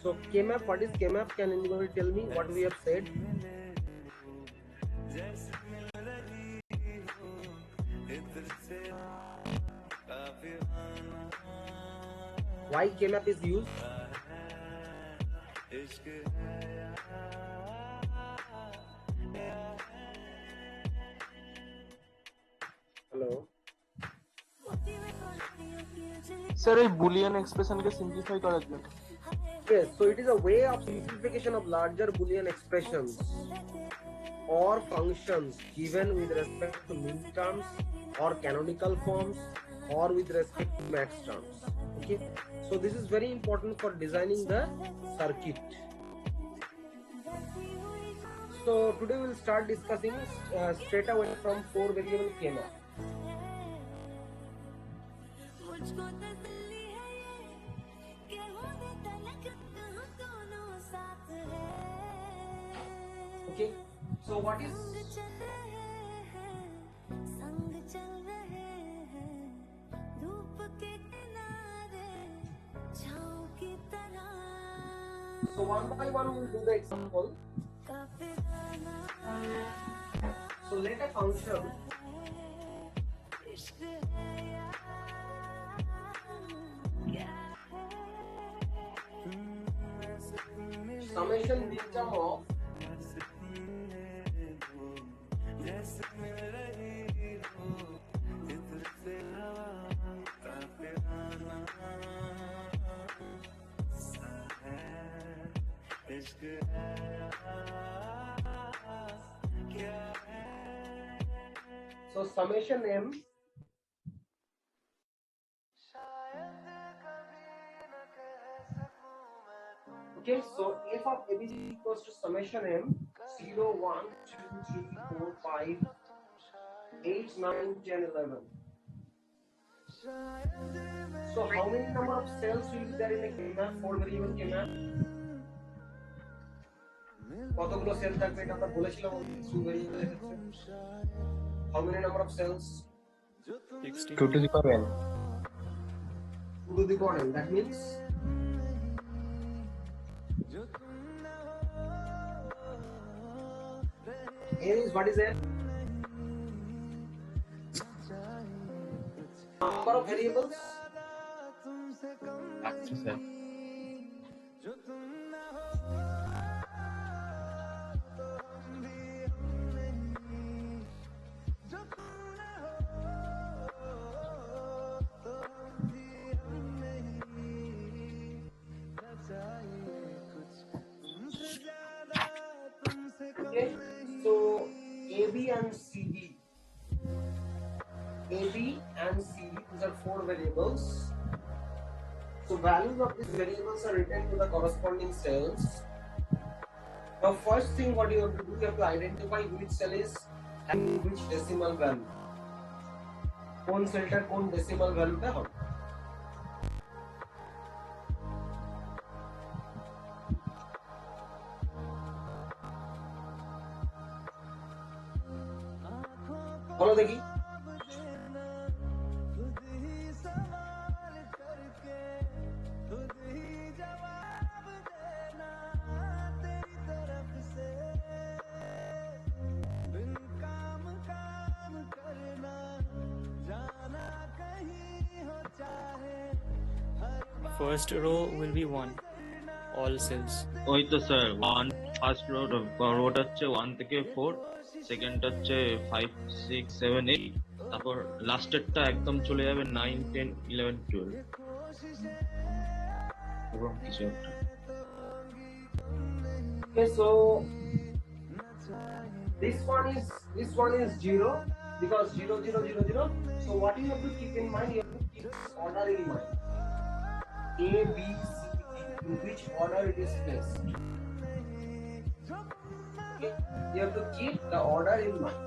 So K-map, what is K-map? Can anybody tell me what we have said? Why K-map is used? Hello. Sir, a Boolean expression के simplify करा दिया. Yes, so it is a way of simplification of larger Boolean expressions or functions given with respect to min terms or canonical forms or with respect to max terms. Okay, so this is very important for designing the circuit. So today we will start discussing straight away from 4 variable K-map. Okay, so what is so one by one we will do the example. So let a function summation minterm of so summation m. Okay, so f of abc equals to summation m 0 1 2 3 4 5 8 9 10 11. So how many number of cells will be there in a K-map, 4 variable K-map? কতগুলো sell থাকবে এটা আমরা বলেছিলাম 2 variable এর ক্ষেত্রে। How many number of cells? 2 to the power n. 2 to the power n. That means n is what is n? Number of variables? Acha sir. Okay, so AB and CD. AB and CD, these are 4 variables. So values of these variables are written to the corresponding cells. Now first thing what you have to do, you have to identify which cell is having which decimal value. কোন সেলটার কোন decimal ভ্যালুটা হবে। বলো দেখি। First row will be 1, all cells. ওই তো sir first rota হচ্ছে 1 থেকে 4, সেকেন্ডটা হচ্ছে 5 6 7 8, তারপর লাস্টেরটা একদম চলে যাবে 9 10 11 12 এবং কিছু একটা। Okay, so this one is 0 because 0 0 0 0. So what you have to keep in mind, you have to keep this order in mind. A, B, C, D, in which order it is placed. Okay, you have to keep the order in mind.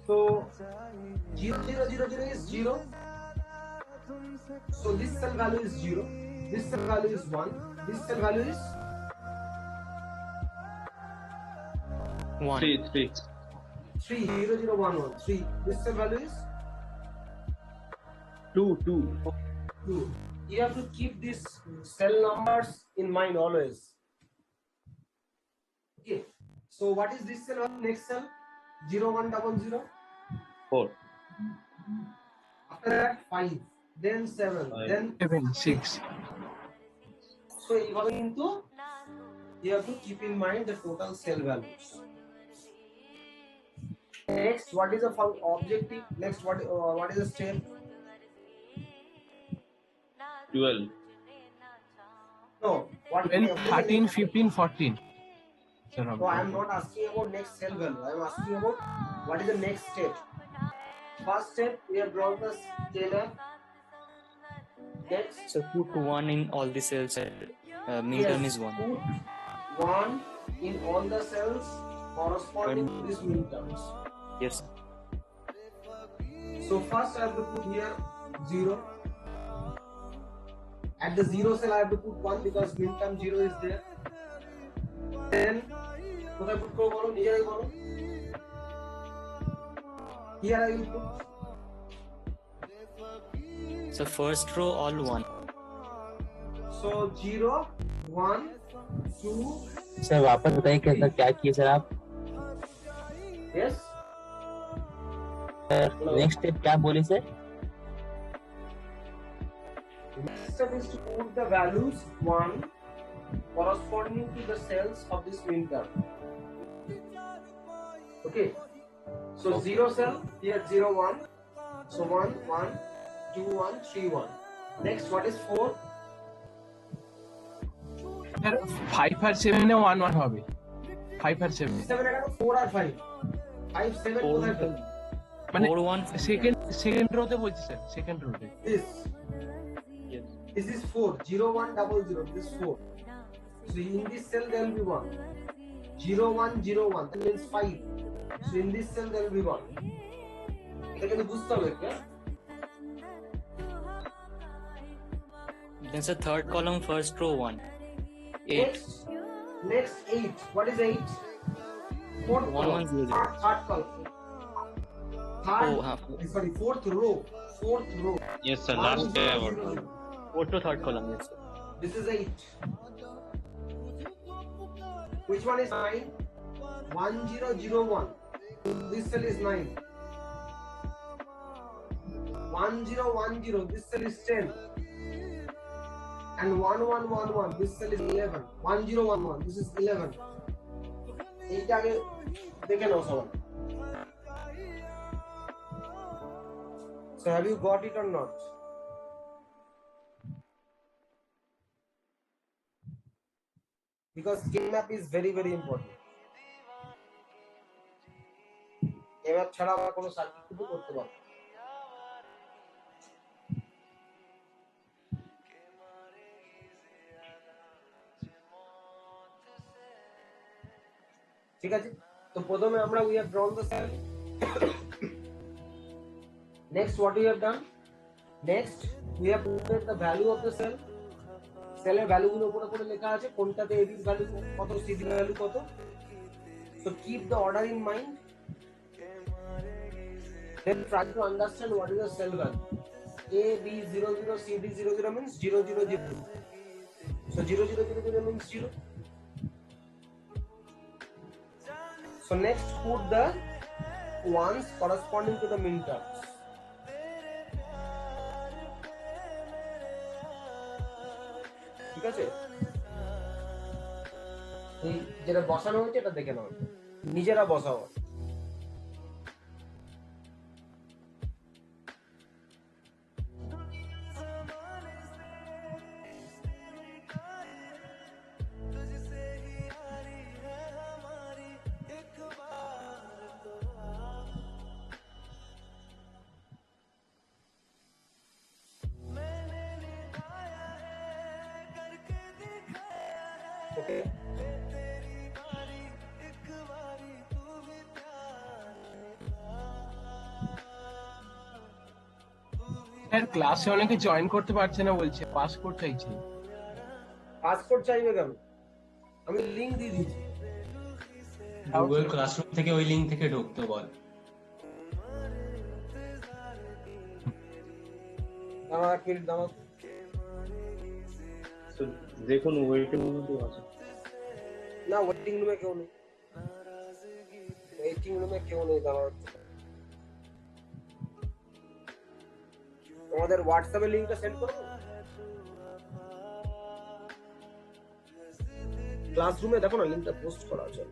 So 0 0 0 0 is 0. So this cell value is 0. This cell value is 1. This cell value is 1. 3 3 0 0 1 1 3. This cell value is 2 2 2. you have to keep these cell numbers in mind always. Okay. So what is this cell? Next cell 0100. 4, After that 5, then 7, 5. then 7, 6. so এইভাবে কিন্তু you have to keep in mind the total cell values. Next, what is the objective? Next, what is the step? 12. No, what? 12, 13, 15, 14. Sir, No, I am not asking about next cell value. I am asking about what is the next step. First step, we have drawn the scalar. Next, So put 1 in all the cells. Mean term is 1. Put 1 in all the cells corresponding to these mean terms. Yes. So first I have to put here 0. At the 0 cell I have to put 1 because mean term 0 is there. Then what I put here I will put. So first row all 1. So 0, 1, 2. Sir वापस बताइए कैसा क्या किए sir आप? Yes. Next step क्या बोले sir? Next step is to put the values 1 corresponding to the cells of this mean term. Okay. So 0 cell here 0, 1. So 1, 1, 2, 1, 3, 1. Next, what is 4? Sir, 5 আর 7 এ 1 1 হবে। 5 আর 7 7 এটা 4 আর 5. 5, 7 কোথায় পেল? মানে 4 1 সেকেন্ড রোতে বলছি স্যার, সেকেন্ড রোতে। Yes. This is 4. 0, 1, 0, 0. This is 4. So in this cell there will be 1. 0, 1, 0, 1. That means 5. So in this cell there will be 1. এটা কিন্তু বুঝতে হবে কি? Then the third column, first row 1. 8. Next 8. What is 8? Fourth 1 column. 1 0 0. Third column. Sorry, fourth row. Fourth row. Yes sir, 1, last 0, day. 0. 4 to third column. Yes. Sir. This is 8. Which one is 9? 1 0 0 1. This cell is 9. 1 0 1 0. This cell is 10. And 1 1 1 1. This cell is 11. 1 0 1 1. This is 11. এইটা আগে দেখে নাও সবাই। So have you got it or not? Because K-map is very very important. K-map ছাড়া আমরা কোনো circuit কিন্তু করতে পারবো না। ঠিক আছে, তো প্রথমে আমরা we have drawn the cell. Next, what we have done? Next, we have put the value of the cell. সেলের ভ্যালু গুলো উপরে উপরে লেখা আছে, কোনটাতে এ বির ভ্যালু কত, সি বির ভ্যালু কত। So keep the order in mind. Then try to understand what is the cell value. A B 0 0 C D 0 0 means 0 0 0. So 0 0 0 0 means 0. So next, put the ones corresponding to the min terms. ঠিক আছে, এই যেটা বসানো হয়েছে এটা দেখে নাও, নিজেরা বসাও। Okay. স্যার ক্লাসে অনেকে জয়েন করতে পারছে না, বলছে পাসপোর্ট চাইছে। পাসপোর্ট চাইবে কেন? আমি লিংক দিয়ে দিচ্ছি গুগল ক্লাসরুম থেকে, ওই লিংক থেকে ঢুকতে বল। আমার এক মিনিট দাও। তো দেখুন ওয়েটিং রুমে আছে। না ওয়েটিং রুমে কেউ নেই, ওয়েটিং রুমে কেউ নেই দাঁড়াও। তোমাদের হোয়াটসঅ্যাপে লিংকটা সেন্ড করবো। ক্লাসরুমে দেখো না লিংকটা পোস্ট করা আছে।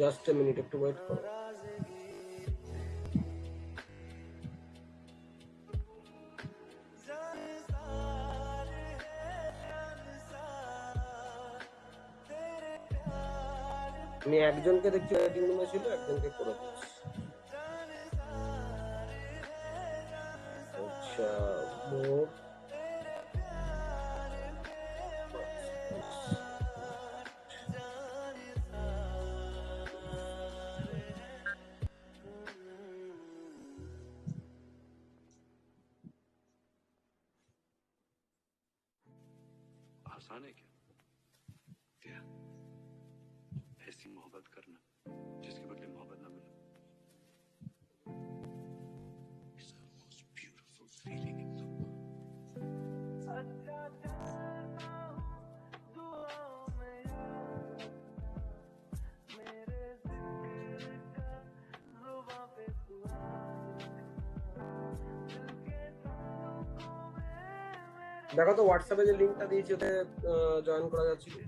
জাস্ট এ মিনিট, একটু ওয়েট করো। আমি একজনকে দেখছি ওয়েটিং রুমে ছিল, একজনকে করে দিচ্ছি। আচ্ছা মোর आसान है क्या ऐसी मोहब्बत करना जिसके बदले मोहब्बत ना मिले। It's the most beautiful feeling in the world. দেখো তো হোয়াটসঅ্যাপে যে লিংকটা দিয়েছি ওতে জয়েন করা যাচ্ছে কি?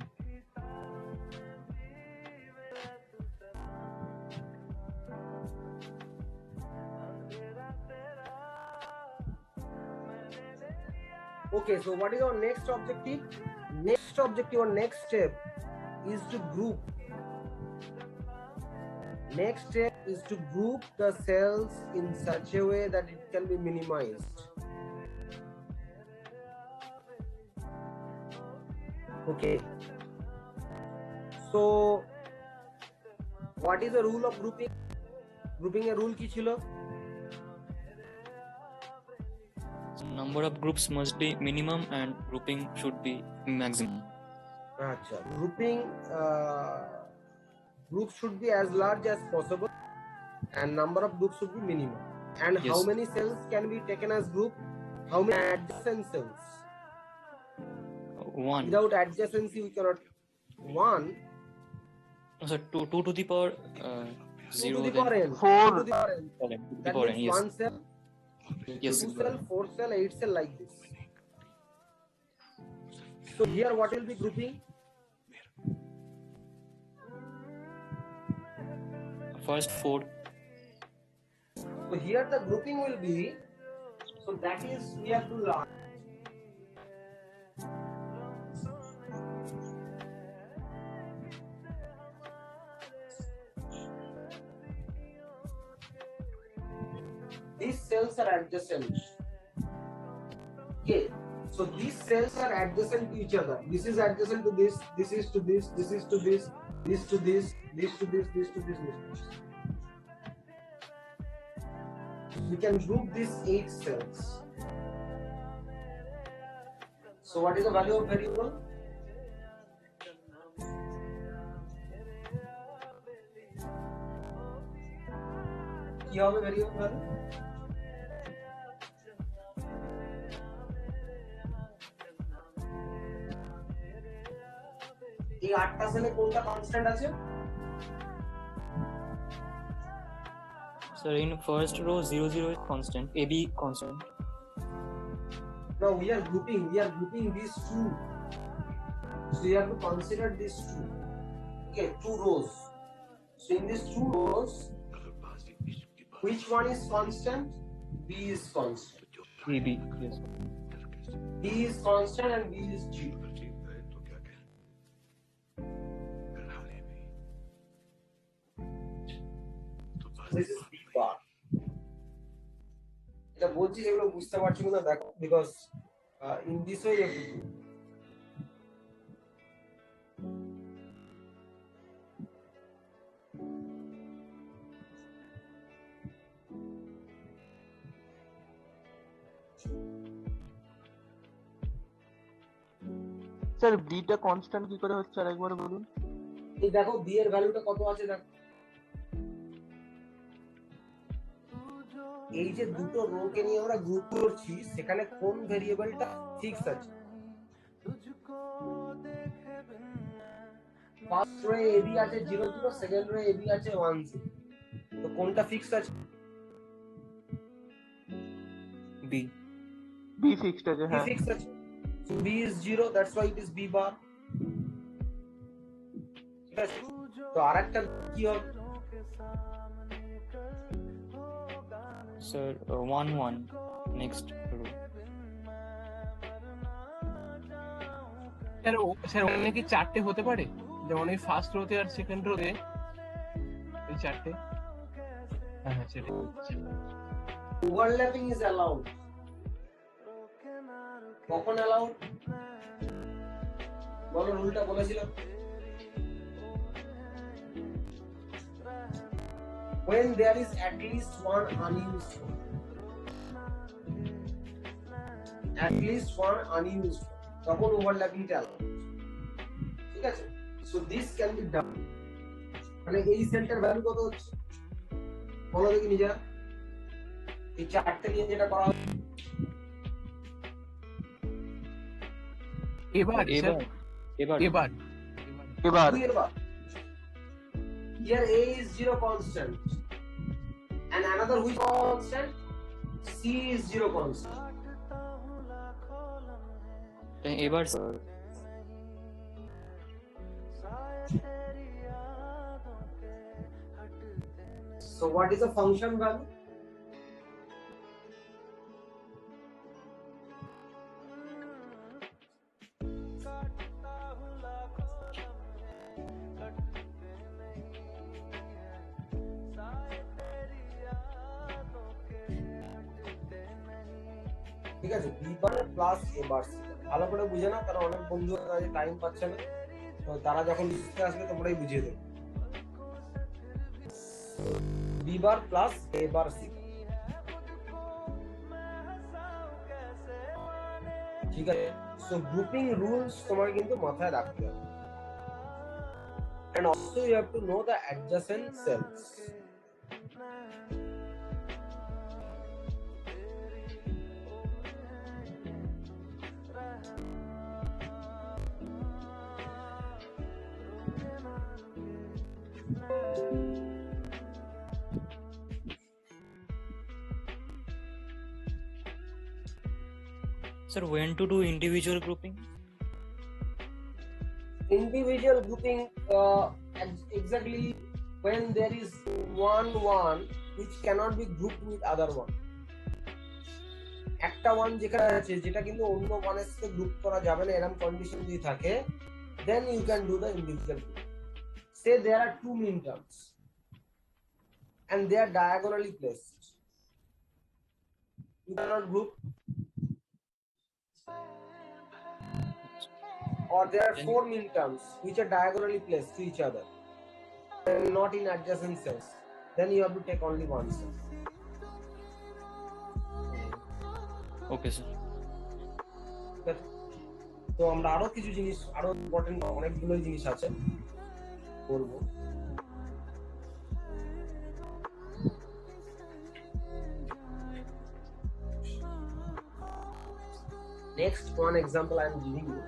Okay, so what is our next objective? Next objective or next step is to group. Next step is to group the cells in such a way that it can be minimized. Okay. So, what is the rule of grouping? Grouping a rule ki chilo? Number of groups must be minimum and grouping should be maximum. Achha. Grouping groups should be as large as possible and number of groups should be minimum. And Yes. how many cells can be taken as group? How many adjacent cells? One. Without adjacency we cannot. One. So two to the power 2 zero. to the then power n. 4. 2 to the power n. 2 to the That power n. means Yes. 1 cell, Yes. 2 cell, 4 cell, 8 cell like this. So here what will be grouping? First 4. So here the grouping will be, so that is we have to learn. These cells are adjacent. Okay, so these cells are adjacent to each other. This is adjacent to this, this is to this, this is to this, this to this, this to this, this to this, this to this. We can group these 8 cells. So what is the value of variable? কি হবে variable value? এই 8টা সেলে কোনটা constant আছে? So in first row 0 0 is constant. AB constant. Now we are grouping these two. So you have to consider these two. Okay, 2 rows. So in these 2 rows, which one is constant? B is constant. AB. Yes. B is constant and B is G. This is B bar. এটা বলছি যেগুলো বুঝতে পারছি না দেখো, because in this way you have to do. Sir beta constant কি করে হচ্ছে আরেকবার বলুন। এই দেখো বি এর ভ্যালুটা কত আছে দেখো। এই যে দুটো রোকে নিয়ে আমরা গ্রুপ করছি সেখানে কোন ভেরিয়েবলটা ফিক্স আছে? ফার্স্ট রো এ বি আছে 0 0, সেকেন্ড রো এ বি আছে 1 0, তো কোনটা ফিক্স আছে? B. বি ফিক্সড আছে, B হ্যাঁ। fixed আছে, so B is 0, that's why it is B bar. ঠিক আছে, তো আরেকটা কি হবে? Sir, 1 1. Next row. স্যার ওখানে কি চারটে হতে পারে? যেমন এই ফার্স্ট রোতে আর সেকেন্ড রোতে এই চারটে। হ্যাঁ হ্যাঁ সেটাই। Overlapping is allowed. কখন allowed? বলো, রুলটা বলেছিলাম। When there is at least one unused form. At least one unused form. তখন overlapping টা allowed. ঠিক আছে, so this can be done. মানে এই সেলটার ভ্যালু কত হচ্ছে বলো দেখি নিজেরা, এই চারটে নিয়ে যেটা করা হবে। এবার স্যার, এবার এবার here a is 0 constant and another which constant, c is 0 constant. এবার So what is the function value? ঠিক আছে, b bar plus a bar c। ভালো করে বুঝে নাও, কারণ অনেক বন্ধুরা কাছে টাইম পাচ্ছে না, তো তারা যখন লিখতে আসবে তোমরাই বুঝিয়ে দেবে। b bar plus a bar c, ঠিক আছে। সো গ্রুপিং রুলস তোমাকে কিন্তু মাথায় রাখতে হবে, and also you have to know the adjacent cells. Sir, when to do individual grouping? Individual grouping, exactly when there is one which cannot be grouped with other one. একটা one যেখানে আছে যেটা কিন্তু অন্য ওয়ানের সাথে গ্রুপ করা যাবে না, এরকম কন্ডিশন যদি থাকে, then you can do the individual grouping. Say there are two min terms and they are diagonally placed, you cannot group. Or there are four min terms which are diagonally placed to each other and not in adjacent cells, then you have to take only one cell. Okay, sir. তো আমরা আরো কিছু জিনিস, আরো important অনেকগুলো জিনিস আছে করবো। Next one example I am giving you.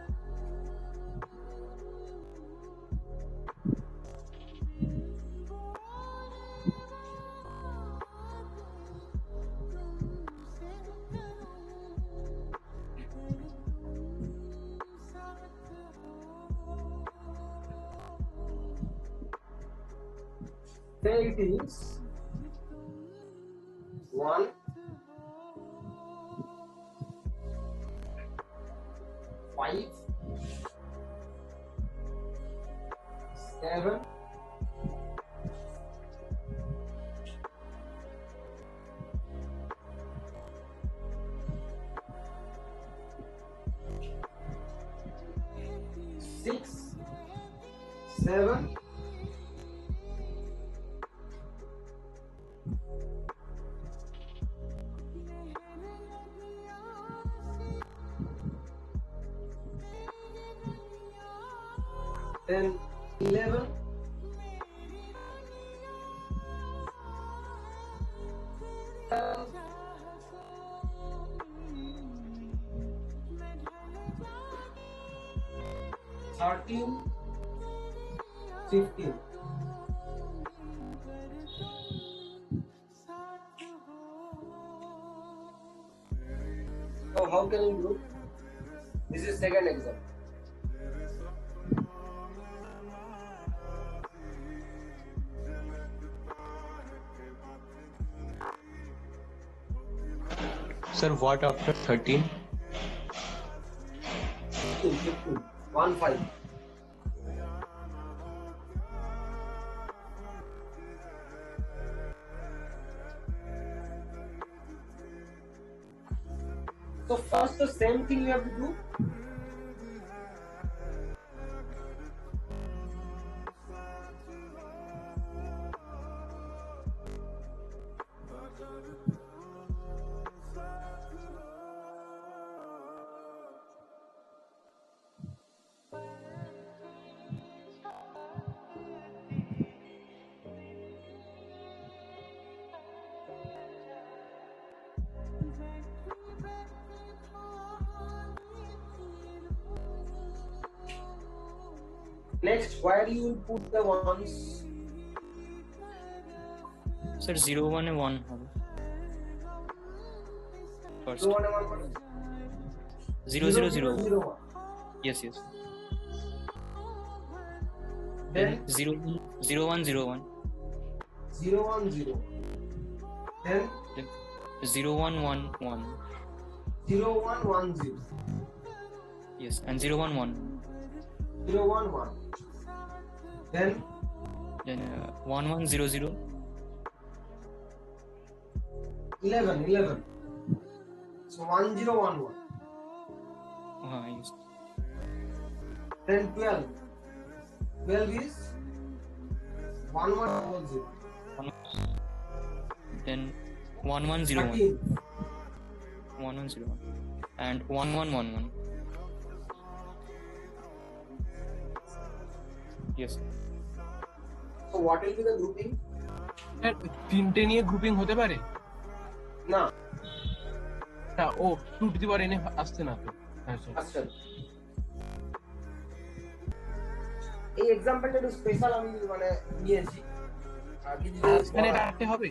Say it is 1, 5, 7, 6, 7, 10, 11, 12, 13, 15. So how can you do? This is second example. Sir, what after 13? 15. 1, 5. So first the same thing you have to do. Next, where you will put the ones? Sir, 0, 1 and 1 হবে first. 0, 1, 1, 0, 0, 0. 0, 1. Yes, yes. Then 0, 0, 1, 0, 1. 0, 1, 0. Then 0, 1, 1, 1. 0, 1, 1, 0. Yes, and 0, 1, 1. 0, 1, 1. Then 1, 1, 0, 0. 11, 11. So 1, 0, 1, 1. Yes. Then 12. 12 is 1, 1, 0. Then 1, 1, 0, 1. 13. 1, 1, 0, 1. And 1, 1, 1, 1. Yes. So what will be the grouping? তিনটে নিয়ে grouping হতে পারে না, না ও 2 to the পাওয়ার এনে আসছে না তো হ্যাঁ স্যার আচ্ছা এই এক্সাম্পলটা একটু স্পেশাল আমি মানে নিয়েছি আর কি এখানে চারটে হবে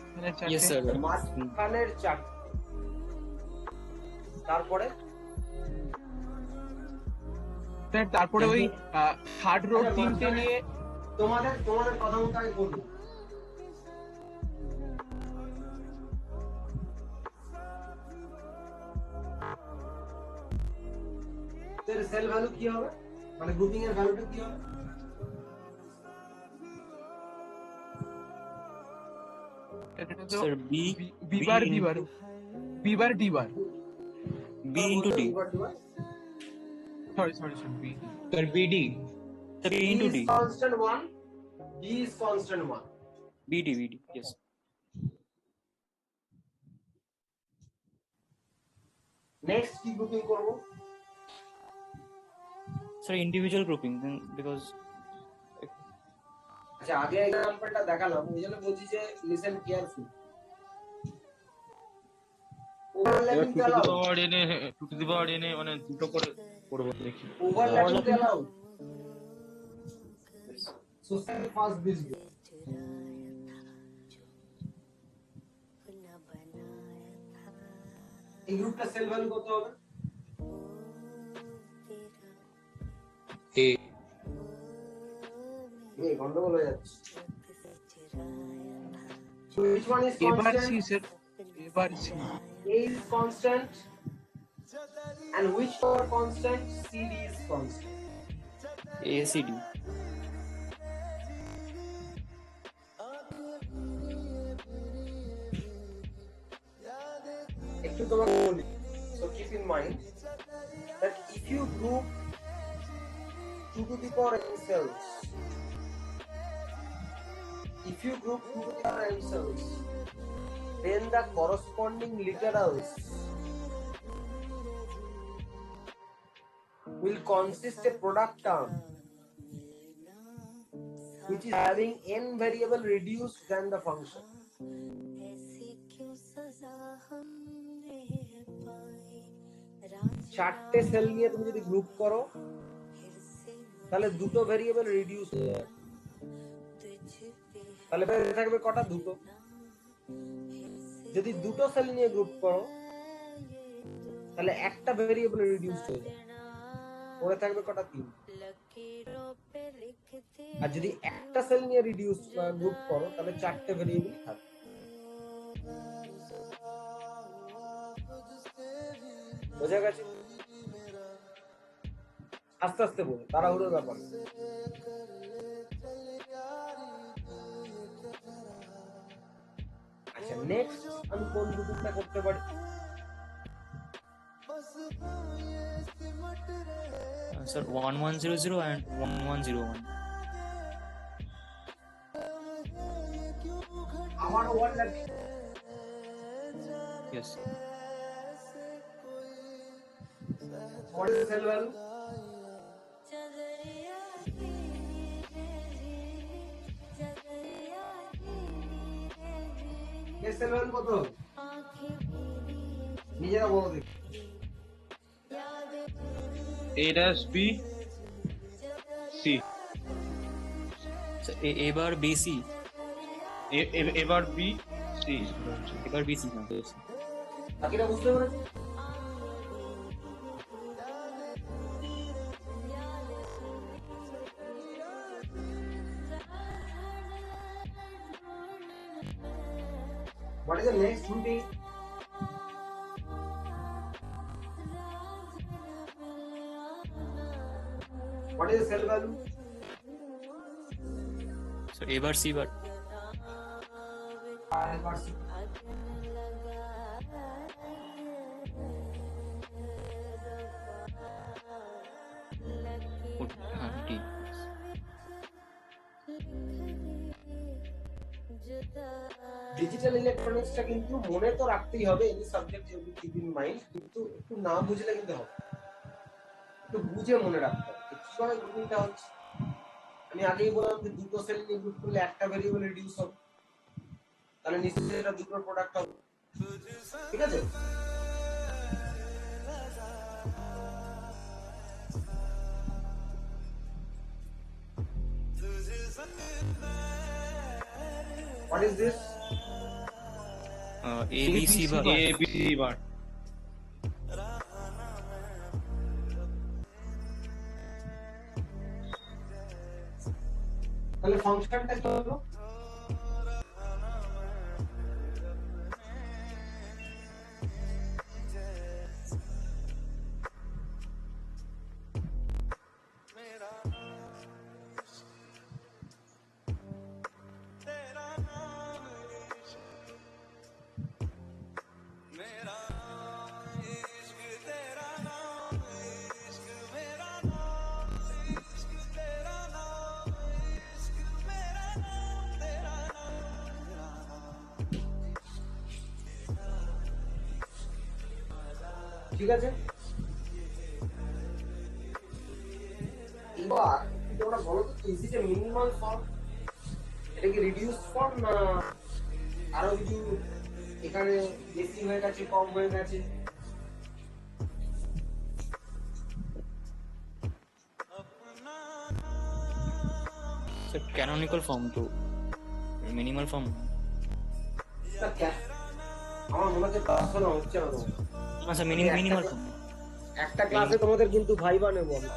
এখানে চারটে Yes, sir. মাঝখানের চার তারপরে স্যার তারপরে ওই থার্ড রো তিনটে নিয়ে তোমাদের কথা মতো আমি বলবো এর সেল ভ্যালু কি হবে মানে গ্রুপিং এর ভ্যালুটা কি হবে Sir, B B bar D bar B into D. Sorry B Sir, BD. Sir, B into D. constant 1 D is constant 1 BD. Yes. Next কি গ্রুপিং করব Sir, individual grouping then because আচ্ছা আগে এক্সাম্পলটা দেখালাম ওই জন্য বলছি যে লিসেন কেয়ারফুল ওভারল্যাপিং টু চালাও টু দি পাওয়ার এনে মানে দুটো করে করবো দেখি ওভারল্যাপিং চালাও সোসাইটি ফার্স্ট দিস এই গ্রুপটা সেল ভ্যালু কত হবে A. এই গন্ডগোল হয়ে যাচ্ছে So which one is এবার সি constant? স্যার এবার C A is constant and which power constant? CD is constant. ACD. একটু তোমাকে বলি so keep in mind that if you group 2 to the power n cells then the corresponding literals will consist a product term which is having n variable reduced than the function. চারটে sell নিয়ে তুমি যদি group করো তাহলে দুটো variable reduce হয়ে যাবে, তাহলে বেঁচে থাকবে কটা? দুটো। যদি দুটো সেল নিয়ে গ্রুপ করো তাহলে একটা ভেরিয়েবল রিডিউস হয়ে যাবে, পড়ে থাকবে কটা? তিন। আর যদি একটা সেল নিয়ে রিডিউস গ্রুপ করো তাহলে চারটে ভেরিয়েবল থাকবে। বোঝা গেছে? আস্তে আস্তে বলো, তাড়াহুড়োর ব্যাপার না। আচ্ছা, নেক্সট আমি কোন গ্রুপিংটা করতে পারি? Sir, 1100 and 1101. আমারও ওয়ান লাগবে। Yes. What is the cell value? এর cell value কত? নিজেরা বলো দেখি। A dash B C So, A bar B C. A bar B C A bar B C. No, yes. বাকিটা বুঝতে পেরেছো? What is the next grouping? What is the cell value? So A bar C bar. D. Digital ইলেকট্রনিক্সটা কিন্তু মনে তো রাখতেই হবে, any subject you keep in mind, কিন্তু একটু না বুঝলে কিন্তু হবে, একটু বুঝে মনে রাখতে হবে কিভাবে গ্রুপিংটা হচ্ছে। আমি আগেই বললাম যে দুটো সেল নিয়ে গ্রুপ করলে একটা ভেরিয়েবল রিডিউস হবে, তাহলে নিশ্চয়ই এটা দুটোর প্রোডাক্ট হবে। ঠিক আছে? What is this? A B C bar. A B C bar তাহলে ফাংশনটা কি হলো? ঠিক আছে, এবার তোমরা বলো তো is it A minimal form, এটা কি রিডিউস ফর্ম না আরো কিছু এখানে বেশি হয়ে গেছে, কম হয়ে গেছে? So canonical form to minimal form. আমার মনে হচ্ছে ক্লাস শোনা হচ্ছে না তোমার। আচ্ছা minimal form. একটা ক্লাসে তোমাদের কিন্তু ভাইবা নেব আমি।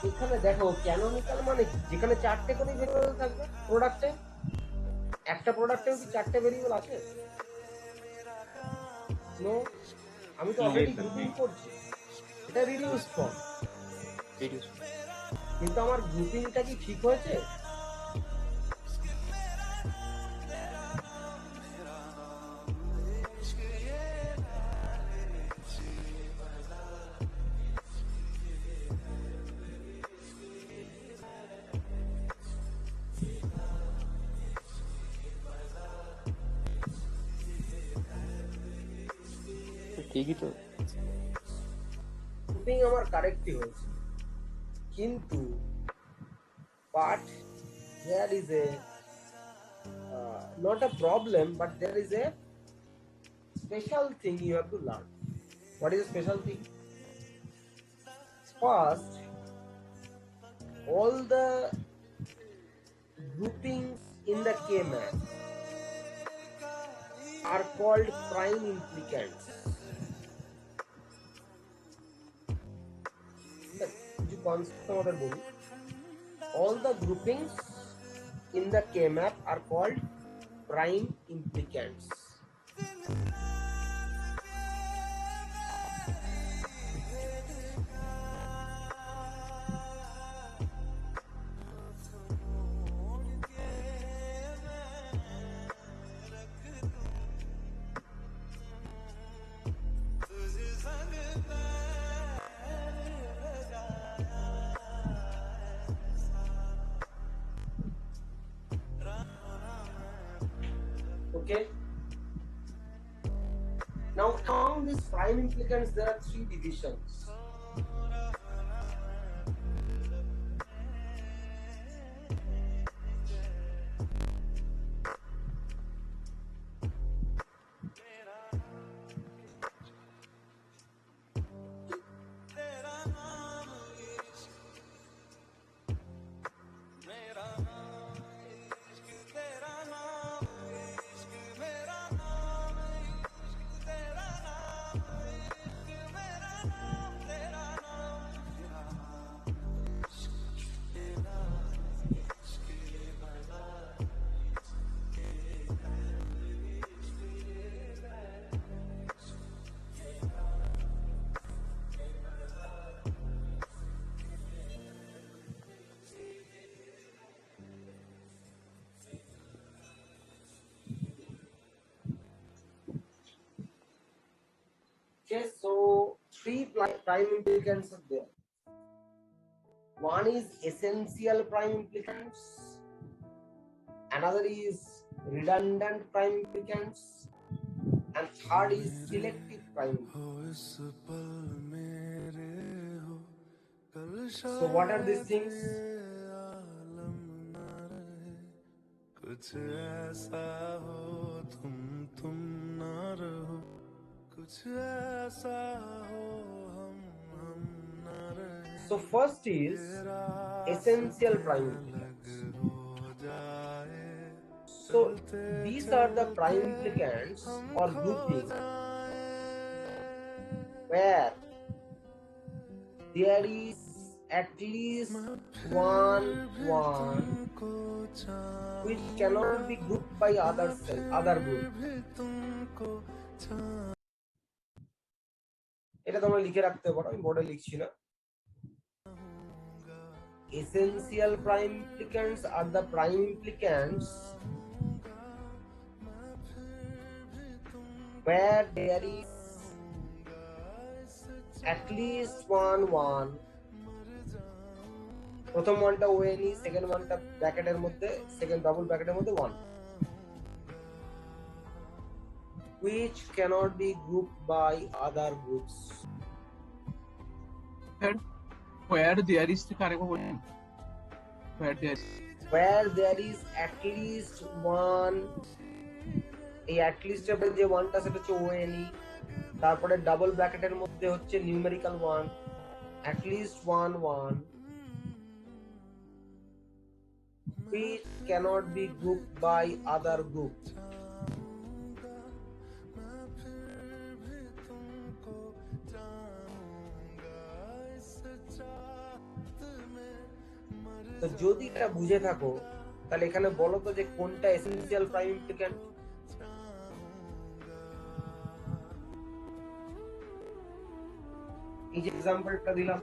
এখানে দেখো ক্যানোনিক্যাল মানে কি? যেখানে চারটে করে ভেরিয়েবল থাকবে প্রোডাক্টে, একটা প্রোডাক্টেও কি চারটে ভেরিয়েবল আছে? নো, আমি তো অলরেডি গ্রুপিং করছি, এটা রিডিউস ফর্ম। Reduce. কিন্তু আমার গ্রুপিংটা কি ঠিক হয়েছে? ঠিকই তো। গ্রুপিং আমার কারেক্টই হয়েছে, কিন্তু but there is a not a problem, but there is a special thing you have to learn. What is a special thing? First, all the groupings in the K map are called prime implicants. কিছু concept আমাদের বলি। All the groupings in the K map are called prime implicants. Okay. Now among these prime implicants, there are three divisions. Okay, so three prime implicants are there. One is essential prime implicants, another is redundant prime implicants, and third is selective prime implicants. So what are these things? कुछ ऐसा हो तुम ना रहो कुछ ऐसा हो हम ना रहे So first is essential prime implicants. So these are the prime implicants or groupings where there is at least one which cannot be grouped by other group. এটা তোমরা লিখে রাখতে পারো, আমি বোর্ডে লিখছি না। Essential prime implicants are the prime implicants where there is at least one প্রথম ওয়ানটা ওএনই, সেকেন্ড ওয়ানটা ব্র্যাকেটের মধ্যে, সেকেন্ড ডাবল ব্র্যাকেটের মধ্যে one, which cannot be grouped by other groups. Where there is থেকে আরেকবার বলুন। Where there is at least one, এই at least এর যে ওয়ানটা সেটা হচ্ছে ওএনই, তারপরে ডাবল ব্র্যাকেটের মধ্যে হচ্ছে numerical one, at least one which cannot be grouped by other group. তো যদি এটা বুঝে থাকো তাহলে এখানে বলো তো যে কোনটা এসেনশিয়াল প্রাইম ইমপ্লিক্যান্ট। এই যে এক্সাম্পলটা দিলাম,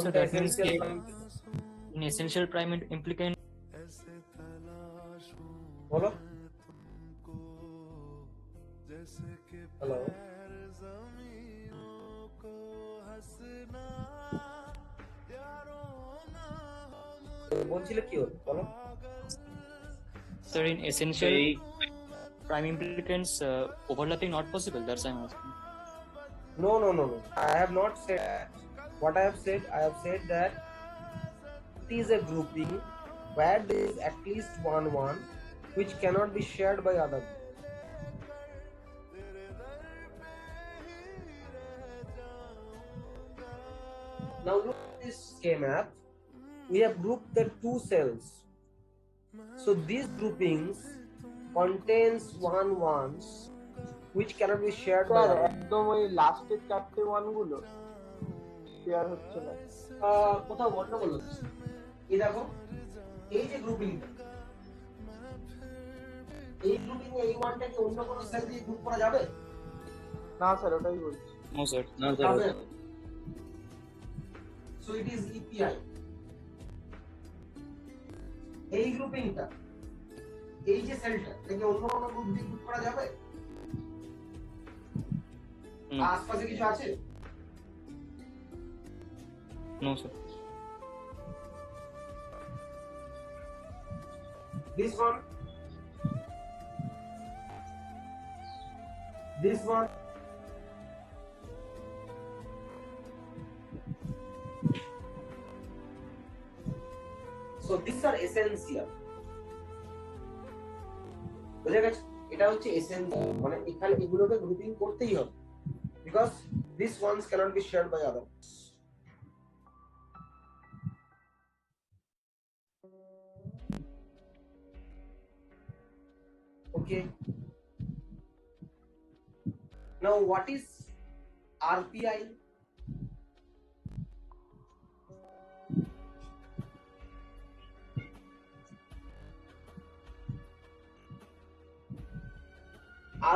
So that means an essential prime implicant. বলো। হ্যালো, বলছিলে কি হলো বলো। Sir, in essential prime implicants, overlapping not possible. That's why I'm asking. No. I have not said that. What I have said that is a grouping where there is at least one which cannot be shared by other. Now look at this K-map. We have grouped the two cells. So these groupings contains ones which cannot be shared by sir other. একদম ওই লাস্টের চারটে one গুলো share হচ্ছে না। কোথাও গন্ডগোল হচ্ছে। এই দেখো, এই যে গ্রুপিংটা, এই গ্রুপিং এই ওয়ানটাকে অন্য কোনো সেল দিয়ে গ্রুপ করা যাবে? না স্যার ওটাই বলছি। No, sir. যাবে না। So it is EPI. এই গ্রুপিংটা, এই যে সেলটা, এটাকে অন্য কোনো গ্রুপ দিয়ে গ্রুপ করা যাবে? No. আশপাশে কিছু আছে? No, sir. This one, this one, so these are essential. বুঝে গেছে? এটা হচ্ছে essential, মানে এখানে এগুলোকে গ্রুপিং করতেই হবে because these ones cannot be shared by others. Okay. Now what is RPI?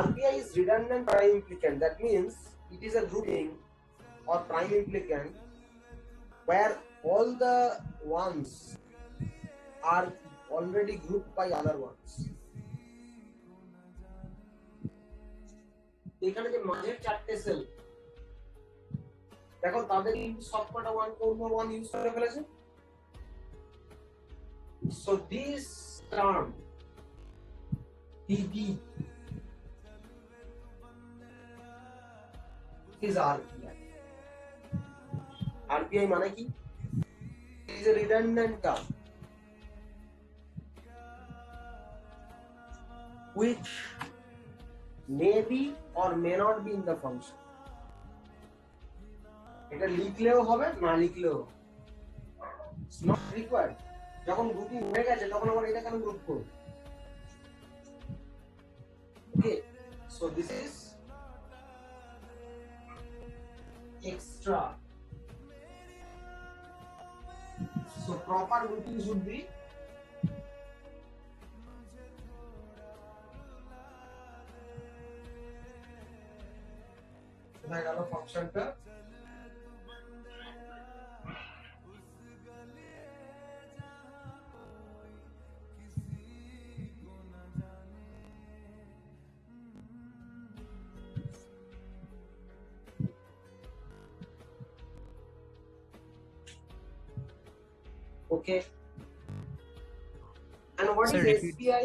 RPI is redundant prime implicant. That means it is a grouping or prime implicant where all the ones are already grouped by other ones. এখানে যে মাঝের চারটে sell দেখো, তাদের সবকটা one অন্য one use করে ফেলেছে। So this term PP is RPI. RPI মানে কি? It is a redundant term which may be or may not be in the function. এটা লিখলেও হবে, না লিখলেও হবে। It's not required. যখন গ্রুপিং হয়ে গেছে তখন আবার এটা কেন গ্রুপ করব? Okay, so this is extra. So proper grouping should be কোথায় গেল ফাংশনটা? Okay. And what Sir, is repeat. SPI?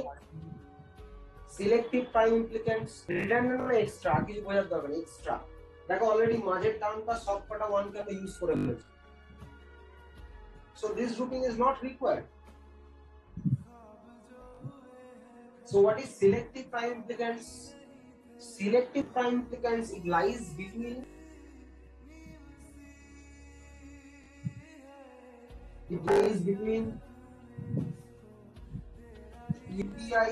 Selective prime implicants. Redundant না extra, কিছু বোঝার দরকার নেই, extra. দেখো অলরেডি মাঝের টার্মটা সবকটা ওয়ান কে আমরা ইউজ করে ফেলেছি। So this grouping is not required. So what is selective prime implicants? Selective prime implicants, it lies between EPI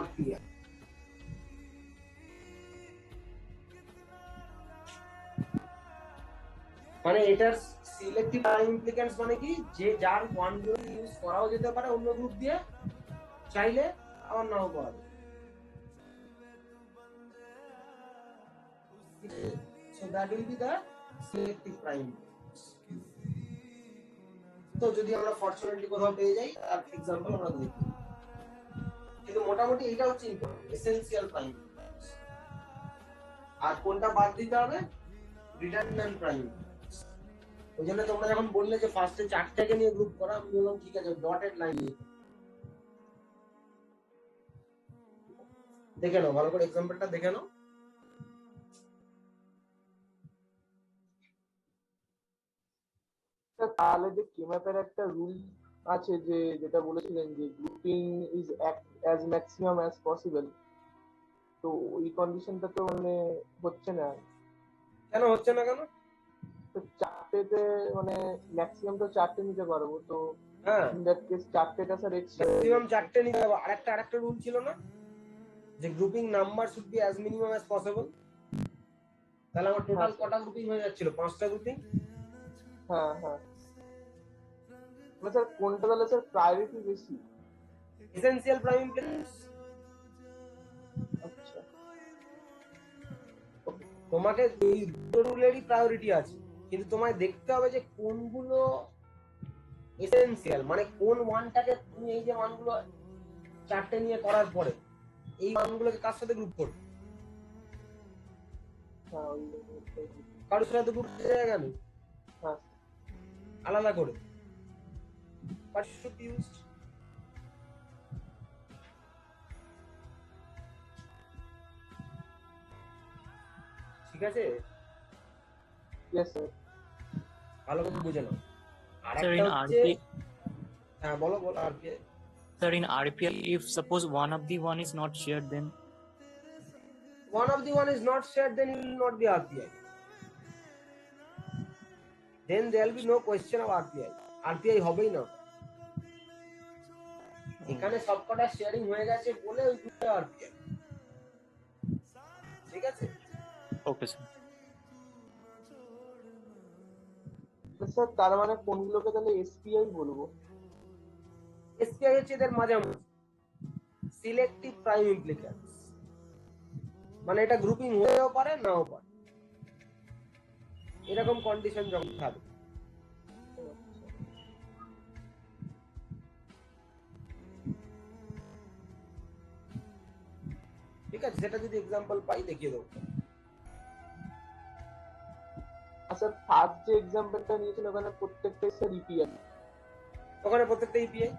RPI. মানে এটার সিলেক্টিভ প্রাইম ইমপ্লিকেন্টস মানে কি, যে যার ওয়ান গুলো ইউজ করাও যেতে পারে অন্য গ্রুপ দিয়ে, চাইলে আবার নাও করা যাবে। So that will be the selective prime implicants. তো যদি আমরা ফরচুনেটলি কোথাও পেয়ে যাই তার এক্সাম্পল আমরা দেখব, কিন্তু মোটামুটি এইটা হচ্ছে ইম্পর্টেন্ট, এসেনশিয়াল প্রাইম ইমপ্লিকেন্টস। আর কোনটা বাদ দিতে হবে? Redundant prime implicants. ওই জন্য তোমরা যখন বললে যে ফার্স্টে চারটাকে নিয়ে গ্রুপ করা, আমি বললাম ঠিক আছে, ডটেড লাইন দেখে নাও, ভালো করে এক্সাম্পলটা দেখে নাও। স্যার তাহলে যে কেম্যাপের একটা রুল আছে যে যেটা বলেছিলেন যে grouping is as maximum as possible, তো ওই কন্ডিশনটা তো মানে হচ্ছে না। কেন হচ্ছে না কেন? তো চারটেতে মানে ম্যাক্সিমাম তো চারটে নিতে পারবো, তো হ্যাঁ, ইন দ্যাট কেস চারটেটা স্যার এক্সট্রা। ম্যাক্সিমাম চারটে নিতে হবে। আরেকটা রুল ছিল না যে grouping number should be as minimum as possible. তাহলে আমার টোটাল কটা গ্রুপিং হয়ে যাচ্ছিল? 5টা গ্রুপিং। হ্যাঁ হ্যাঁ, মানে স্যার কোনটা তাহলে স্যার প্রায়োরিটি বেশি? Essential prime implicants. আচ্ছা, তোমাকে এই দুটো রুলেরই প্রায়োরিটি আছে, কিন্তু তোমায় দেখতে হবে যে কোনগুলো এসেনশিয়াল, মানে কোন ওয়ানটাকে তুমি এই যে মানগুলো চারটে নিয়ে করার পরে এই মানগুলোকে কার সাথে গ্রুপ করবে? হ্যাঁ কারোর সাথে গ্রুপ জায়গা নেই, হ্যাঁ আলাদা করে। What should be used? ঠিক আছে, ইয়েস স্যার। ভালো করে বুঝে নাও। আর Sir, একটা in হচ্ছে, RPI, হ্যাঁ বলো আরপিআই। sir, in RPI, if suppose one of the one is not shared, then One of the one is not shared, then it will not be RPI. Then there will be no question of RPI. RPI হবেই না। এখানে সবকটা sharing হয়ে গেছে বলে ওইগুলো RPI। ঠিক আছে? okay, sir. স্যার তার মানে কোনগুলোকে তাহলে এসপিআই বলবো? এসপিআই হচ্ছে এদের মাঝামাঝি, সিলেক্টিভ প্রাইম ইমপ্লিকেন্টস, মানে এটা গ্রুপিং হয়েও পারে নাও পারে, এরকম কন্ডিশন যখন থাকবে। ঠিক আছে, সেটা যদি এক্সাম্পল পাই দেখিয়ে দেবো। আচ্ছা, ফার্স্ট যে এক্সাম্পলটা নিয়েছিল ওখানে প্রত্যেকটাই স্যার ইপিআই? ওখানে প্রত্যেকটা ইপিআই।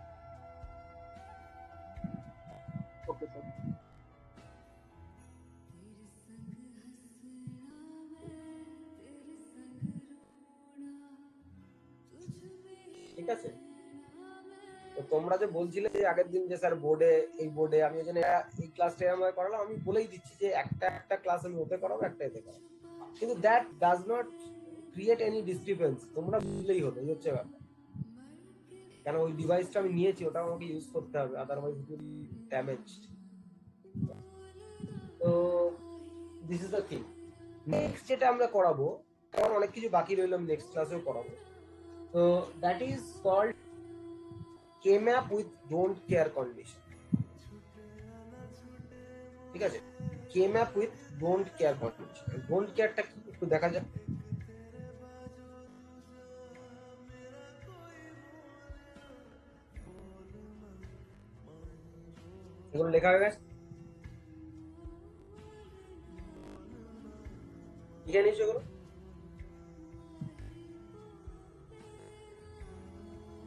Okay sir. ঠিক আছে, তো তোমরা যে বলছিলে যে আগের দিন যে স্যার বোর্ডে, এই বোর্ডে আমি ওই জন্য এই ক্লাসটা আমার করালাম, আমি বলেই দিচ্ছি যে একটা ক্লাস আমি ওতে করাবো, একটা এতে করাবো, কিন্তু that does not create any disturbance. তোমরা বুঝলেই হলো, এই হচ্ছে ব্যাপার। কেন ওই ডিভাইসটা আমি নিয়েছি, ওটা আমাকে ইউজ করতে হবে, আদারওয়াইজ ইট উইল ড্যামেজড। তো this is the thing. Next যেটা আমরা করাবো, কারণ অনেক কিছু বাকি রইলো, আমি নেক্সট ক্লাসেও করাবো। তো that is called K-map with don't care condition। ঠিক আছে, K-map with don't care condition। don't careটা কি একটু দেখা যাক। এগুলো লেখা হয়ে গেছে, লিখে নিচ্ছ এগুলো।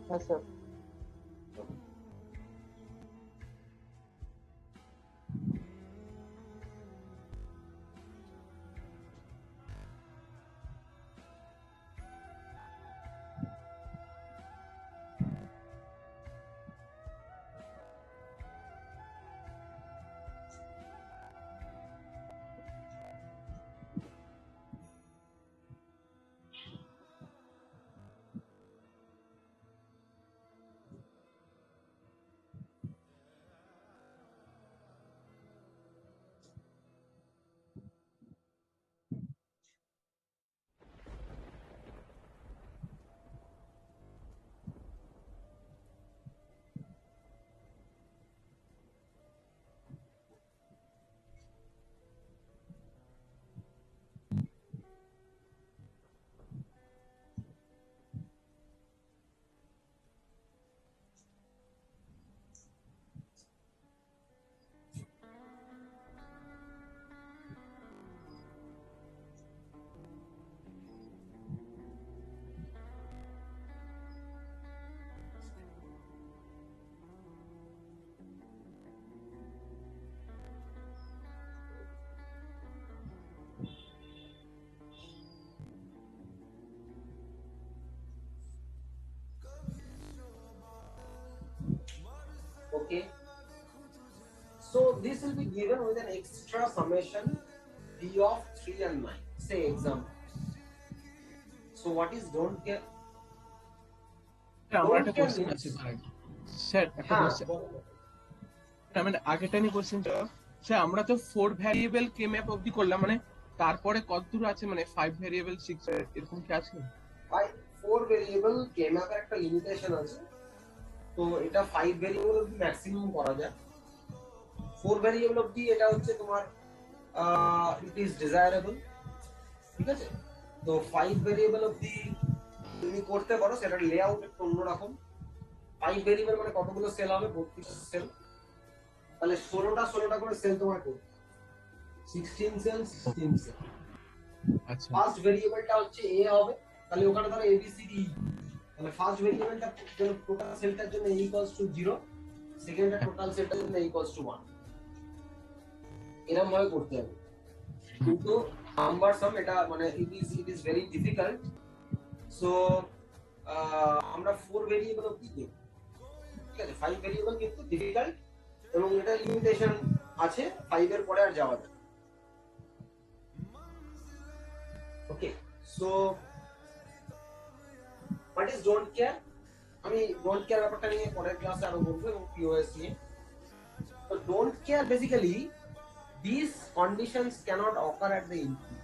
হ্যাঁ sir. Okay. So this will be given with an extra summation b of 3 and 9. Say example. So what is don't care? আমার Don't একটা care কোশ্চেন means আছে ভাই স্যার, একটা হ্যাঁ কোশ্চেন মানে আগেটা নিয়ে কোশ্চেন ছিল স্যার, আমরা তো 4 ভ্যারিয়েবল কে ম্যাপ অবধি করলাম, মানে তারপরে কত দূর আছে, মানে 5 ভ্যারিয়েবল 6 এরকম কি আছে? ভাই 4 ভেরিয়েবল কে ম্যাপের একটা লিমিটেশন আছে, তো এটা 5 ভেরিয়েবল অবধি ম্যাক্সিমাম করা যায়। 4 ভেরিয়েবল অবধি এটা হচ্ছে তোমার ইট ইজ ডিজায়ারেবল, ঠিক আছে। তো 5 ভেরিয়েবল অবধি তুমি করতে পারো, সেটার লেআউট একটু অন্যরকম। 5 ভেরিয়েবল মানে কতগুলো সেল হবে? 32 সেল, তাহলে 16টা করে সেল তোমার করতে, 16 সেল 16 সেল। আচ্ছা ফার্স্ট ভেরিয়েবলটা হচ্ছে এ হবে, তাহলে ওখানে ধরো এবিসিডি, তাহলে ফার্স্ট ভেরিয়েবলটা টোটাল সেলটার জন্য a ইকুয়ালস টু 0, সেকেন্ডটা টোটাল সেলটার জন্য a ইকুয়ালস টু 1, এরকম ভাবে করতে হবে। কিন্তু নাম্বার সাম এটা মানে it is very difficult. So আমরা 4 ভেরিয়েবল অবধি দেখব, ঠিক আছে। 5 ভেরিয়েবল কিন্তু ডিফিকাল্ট এবং এটা লিমিটেশন আছে, 5 এর পরে আর যাওয়া যায়। Okay, so what is don't care? আমি ডোন্ট কেয়ার ব্যাপারটা নিয়ে পরের ক্লাসে আরো বলবো এবং পিওএস নিয়ে। তো don't care basically these conditions cannot occur at the input.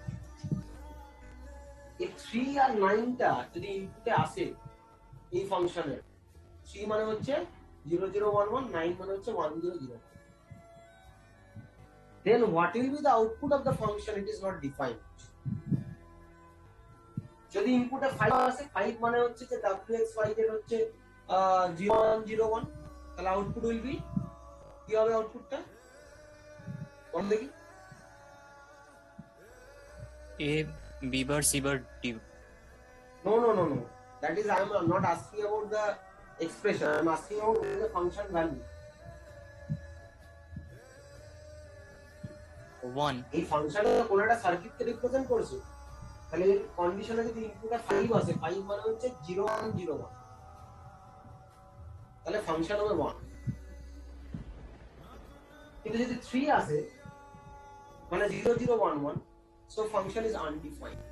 If 3 আর 9 টা যদি ইনপুটে আসে এই ফাংশনের, 3 মানে হচ্ছে 0011, 9 মানে হচ্ছে 1001, then what will be the output of the function? It is not defined. যদি ইনপুটে 5 আসে, 5 মানে হচ্ছে যে wx5 এর হচ্ছে 0101, তাহলে আউটপুট উইল বি কি হবে? আউটপুটটা কোন দেখি? A B bar C bar D. No. That is, I am not asking about the expression. I am asking about the function value. 1. এই ফাংশনে কোন একটা সার্কিটকে রিপ্রেজেন্ট করছে, তাহলে এর কন্ডিশনে যদি ইনপুটে 5 আসে, 5 মানে হচ্ছে 0101, তাহলে ফাংশন হবে 1। কিন্তু যদি 3 আসে মানে 0011, so function is undefined.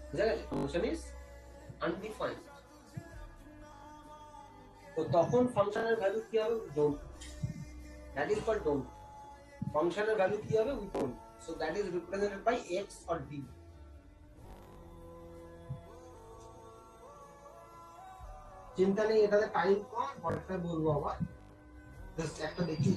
বুঝা গেছে? Function is undefined. তো তখন ফাংশনের ভ্যালু কি হবে? Don't. That is called don't. ফাংশনের ভ্যালু কি হবে? We don't. So that is represented by X or D. চিন্তা নেই, এটাতে টাইম কম, পরেরটা বলবো আবার। জাস্ট একটা দেখি।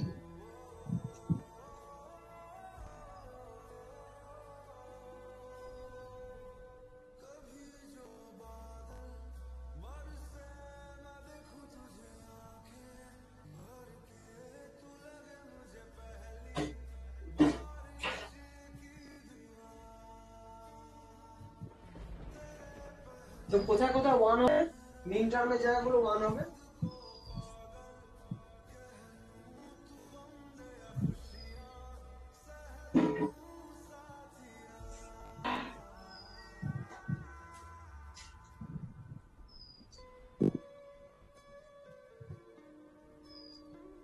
তো কোথায় কোথায় 1 হবে? মিন টার্মের জায়গাগুলো 1 হবে।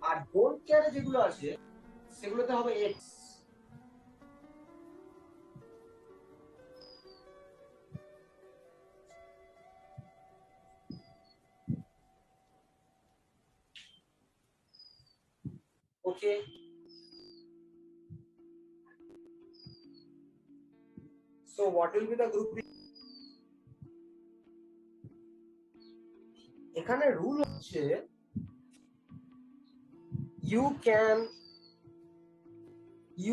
আর ডোন্ট কেয়ারে যেগুলো আছে সেগুলোতে হবে x. Okay. So what will be the grouping? এখানে রুল হচ্ছে you can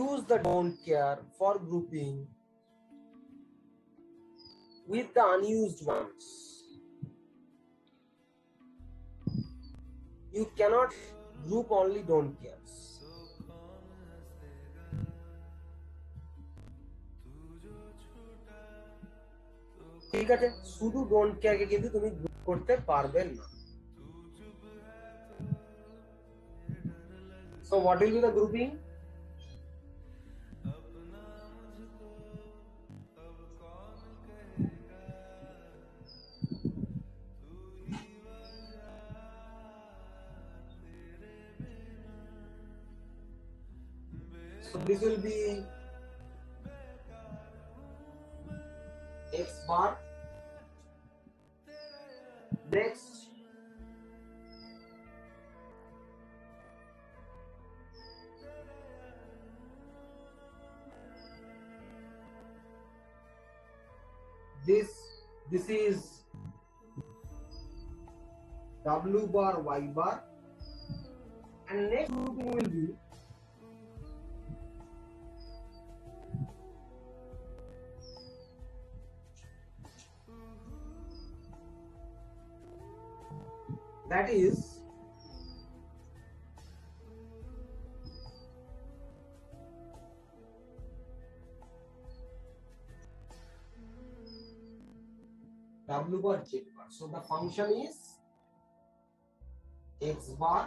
use the don't care for grouping with the unused ones. You cannot group only don't cares. ঠিক আছে, শুধু ডোন্ট কেয়ারকে কিন্তু তুমি গ্রুপ করতে পারবে না। So what will be the grouping? this will be x bar. Next, this is w bar y bar, and next grouping will be that is w bar z bar. So the function is x bar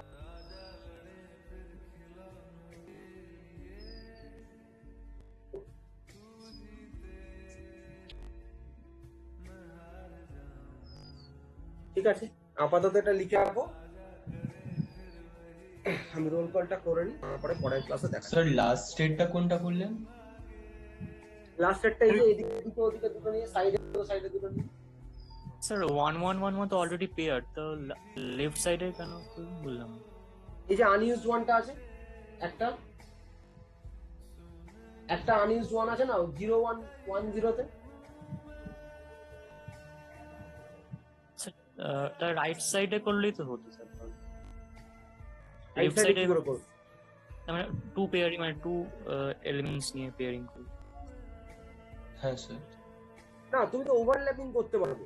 ঠিক আছে, আপাতত এটা লিখে রাখো, আমি role কলটা করে নিই, তারপরে পরের ক্লাসে দেখা স্যার লাস্ট স্টেটটা কোনটা বললেন? লাস্ট সেটটা এই যে এদিকে দুটো ওদিকে দুটো নিয়ে সাইডে দুটো নিয়ে স্যার 1 তো অলরেডি পেয়ার, তো লেফট সাইডে কেন বললাম? এই যে আনইউজড ওয়ানটা আছে, একটা আনইউজড ওয়ান আছে না 0110 তে, তার রাইট সাইডে করলেই তো হতো স্যার। রাইট লেফট সাইডে সাইডে কি করে করব? মানে টু পেয়ারিং, মানে টু এলিমেন্টস নিয়ে পেয়ারিং করি। হ্যাঁ স্যার। না, তুমি তো ওভারল্যাপিং করতে পারবে,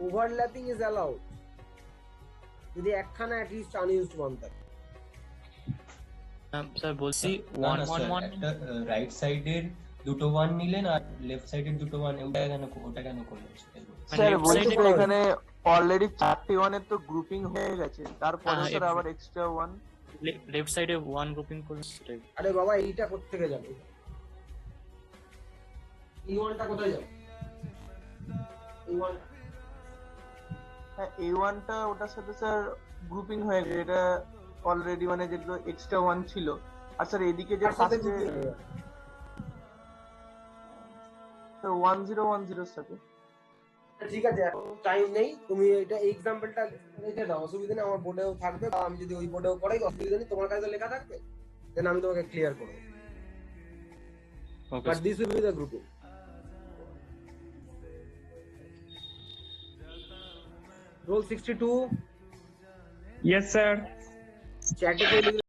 ওভারল্যাপিং ইজ অ্যালাউড যদি একখানা অ্যাট লিস্ট আনইউজড ওয়ান থাকে। স্যার বলছি না, 1 না, 1 স্যার, 1 একটা রাইট সাইডের দুটো ওয়ান নিলেন আর লেফট সাইডের দুটো ওয়ান, ওটা কেন করলেন? স্যার left বলছি side-এ তো এখানে অলরেডি 4টি ওয়ানের তো গ্রুপিং হয়ে গেছে, তারপরে হ্যাঁ, স্যার আবার এক্সট্রা ওয়ান। লেফট সাইডে 1 গ্রুপিং করলে সেটাই। আরে বাবা, এইটা কোত্থেকে যাবে? এই ওয়ানটা কোথায় যাবে? এই ওয়ান হ্যাঁ, এই ওয়ানটা ওটার সাথে স্যার গ্রুপিং হয়ে গেছে, এটা অলরেডি মানে যেগুলো এক্সট্রা ওয়ান ছিল। আর স্যার এদিকে যে তার সাথে ফার্স্টে grouping হয়ে যাবে। 1010 এর সাথে। ঠিক আছে, এখন টাইম নেই, তুমি এটা এক্সাম্পলটা লিখে দাও, অসুবিধা নেই, আমার বোর্ডেও থাকবে, বা আমি যদি ওই বোর্ডেও করাই অসুবিধা নেই, তোমার কাছে তো লেখা থাকবে, দেন আমি তোমাকে ক্লিয়ার করব। Okay but this will be the grouping. Roll 62। Yes, sir. চ্যাটে কেউ লিখলে